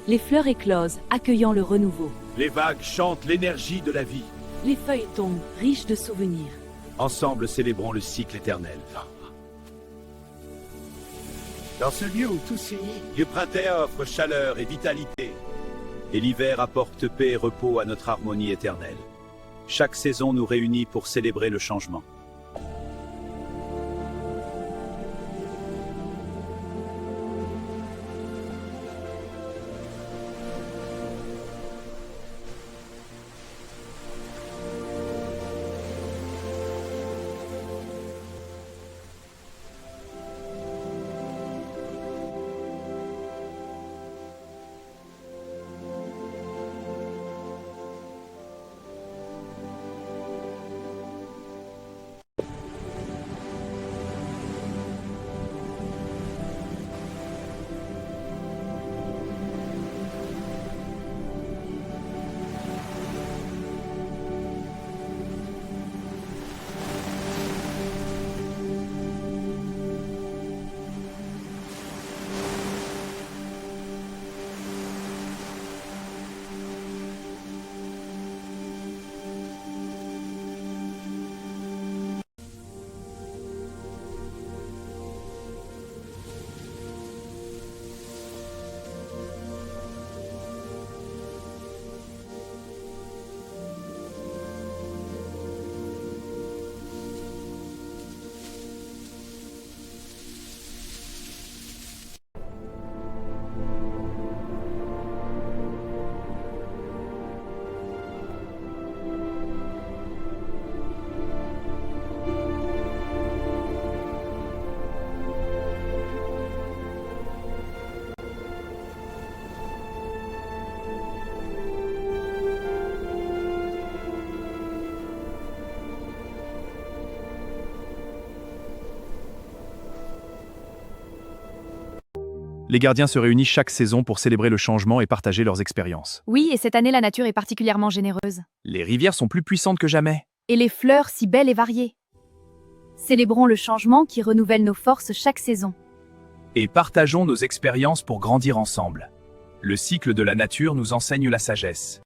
Les fleurs éclosent, accueillant le renouveau. Les vagues chantent l'énergie de la vie. Les feuilles tombent, riches de souvenirs. Ensemble, célébrons le cycle éternel. Dans ce lieu où tout s'unit, le printemps offre chaleur et vitalité. Et l'hiver apporte paix et repos à notre harmonie éternelle. Chaque saison nous réunit pour célébrer le changement. Les gardiens se réunissent chaque saison pour célébrer le changement et partager leurs expériences. Oui, et cette année, la nature est particulièrement généreuse. Les rivières sont plus puissantes que jamais. Et les fleurs si belles et variées. Célébrons le changement qui renouvelle nos forces chaque saison. Et partageons nos expériences pour grandir ensemble. Le cycle de la nature nous enseigne la sagesse.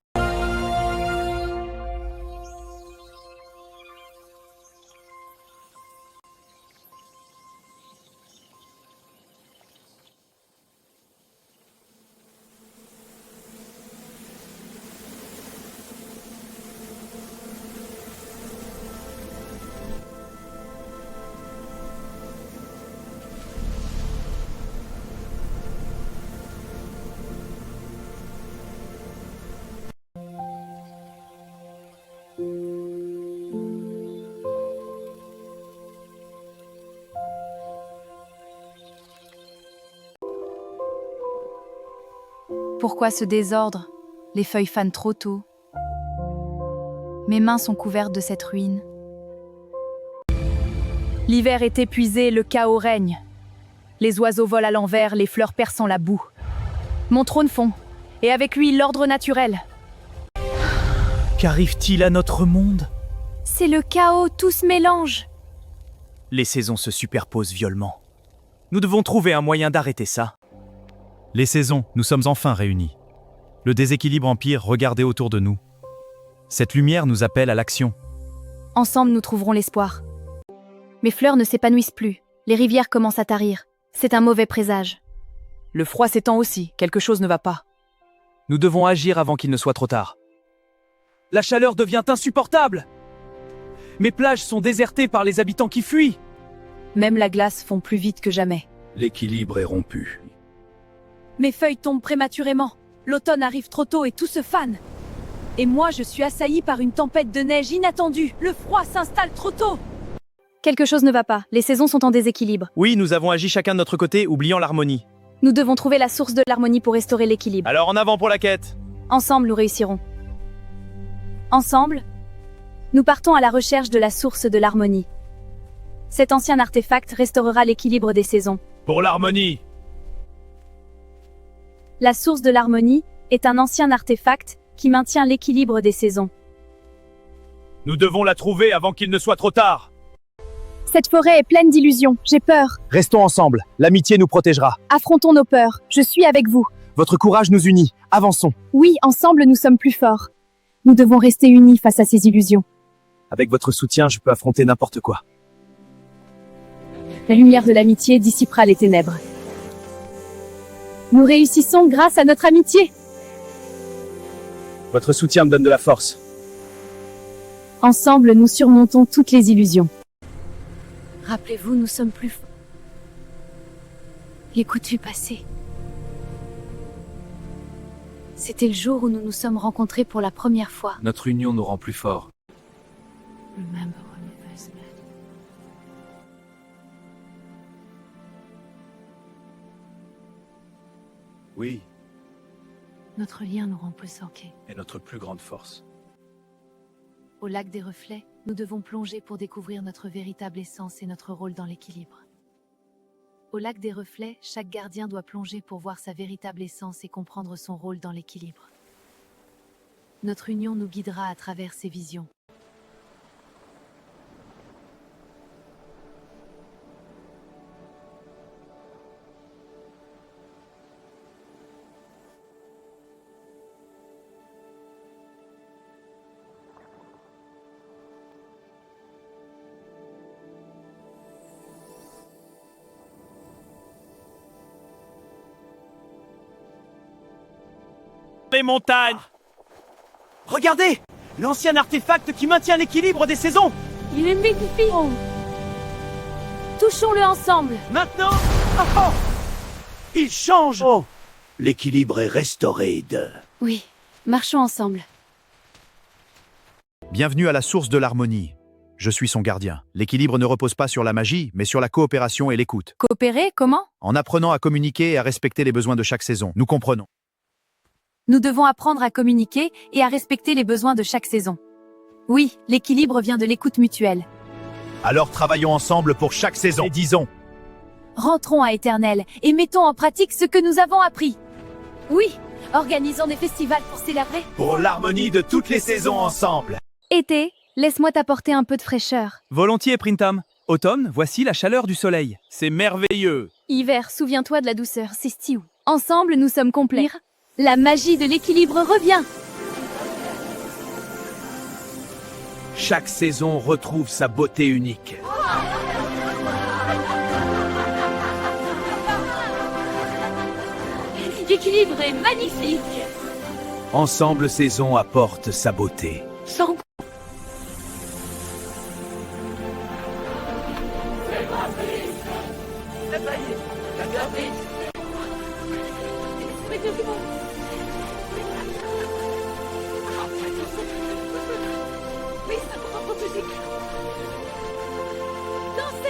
Pourquoi ce désordre? Les feuilles fanent trop tôt. Mes mains sont couvertes de cette ruine. L'hiver est épuisé, le chaos règne. Les oiseaux volent à l'envers, les fleurs perçant la boue. Mon trône fond, et avec lui l'ordre naturel. Qu'arrive-t-il à notre monde? C'est le chaos, tout se mélange. Les saisons se superposent violemment. Nous devons trouver un moyen d'arrêter ça. Les saisons, nous sommes enfin réunis. Le déséquilibre empire, regardez autour de nous. Cette lumière nous appelle à l'action. Ensemble, nous trouverons l'espoir. Mes fleurs ne s'épanouissent plus. Les rivières commencent à tarir. C'est un mauvais présage. Le froid s'étend aussi, quelque chose ne va pas. Nous devons agir avant qu'il ne soit trop tard. La chaleur devient insupportable. Mes plages sont désertées par les habitants qui fuient. Même la glace fond plus vite que jamais. L'équilibre est rompu. Mes feuilles tombent prématurément. L'automne arrive trop tôt et tout se fane. Et moi, je suis assaillie par une tempête de neige inattendue. Le froid s'installe trop tôt. Quelque chose ne va pas. Les saisons sont en déséquilibre. Oui, nous avons agi chacun de notre côté, oubliant l'harmonie. Nous devons trouver la source de l'harmonie pour restaurer l'équilibre. Alors en avant pour la quête. Ensemble, nous réussirons. Ensemble, nous partons à la recherche de la source de l'harmonie. Cet ancien artefact restaurera l'équilibre des saisons. Pour l'harmonie. La source de l'harmonie est un ancien artefact qui maintient l'équilibre des saisons. Nous devons la trouver avant qu'il ne soit trop tard. Cette forêt est pleine d'illusions. J'ai peur. Restons ensemble, l'amitié nous protégera. Affrontons nos peurs. Je suis avec vous. Votre courage nous unit. Avançons. Oui, ensemble nous sommes plus forts. Nous devons rester unis face à ces illusions. Avec votre soutien, je peux affronter n'importe quoi. La lumière de l'amitié dissipera les ténèbres. Nous réussissons grâce à notre amitié. Votre soutien me donne de la force. Ensemble, nous surmontons toutes les illusions. Rappelez-vous, nous sommes plus forts. Les coups de vue passés. C'était le jour où nous nous sommes rencontrés pour la première fois. Notre union nous rend plus forts. Remember when we first met. Oui, Notre lien nous rend plus ancrés. et notre plus grande force. Au lac des reflets, nous devons plonger pour découvrir notre véritable essence et notre rôle dans l'équilibre. Au lac des reflets, chaque gardien doit plonger pour voir sa véritable essence et comprendre son rôle dans l'équilibre. Notre union nous guidera à travers ces visions. Les montagnes. Regardez, l'ancien artefact qui maintient l'équilibre des saisons. Il est magnifique! Touchons-le ensemble! Maintenant, oh, il change. Oh, L'équilibre est restauré de... Oui, marchons ensemble. Bienvenue à la source de l'harmonie. Je suis son gardien. L'équilibre ne repose pas sur la magie, mais sur la coopération et l'écoute. Coopérer, comment? En apprenant à communiquer et à respecter les besoins de chaque saison, nous comprenons. Nous devons apprendre à communiquer et à respecter les besoins de chaque saison. Oui, l'équilibre vient de l'écoute mutuelle. Alors travaillons ensemble pour chaque saison. Et disons, Rentrons à Éternel et mettons en pratique ce que nous avons appris. Oui, organisons des festivals pour célébrer. Pour l'harmonie de toutes les saisons ensemble. Été, laisse-moi t'apporter un peu de fraîcheur. volontiers, Printemps. Automne, voici la chaleur du soleil. C'est merveilleux. Hiver, souviens-toi de la douceur, c'est Stew. Ensemble, nous sommes complets. La magie de l'équilibre revient. Chaque saison retrouve sa beauté unique. L'équilibre est magnifique! Ensemble, saison apporte sa beauté. Sans Dansez!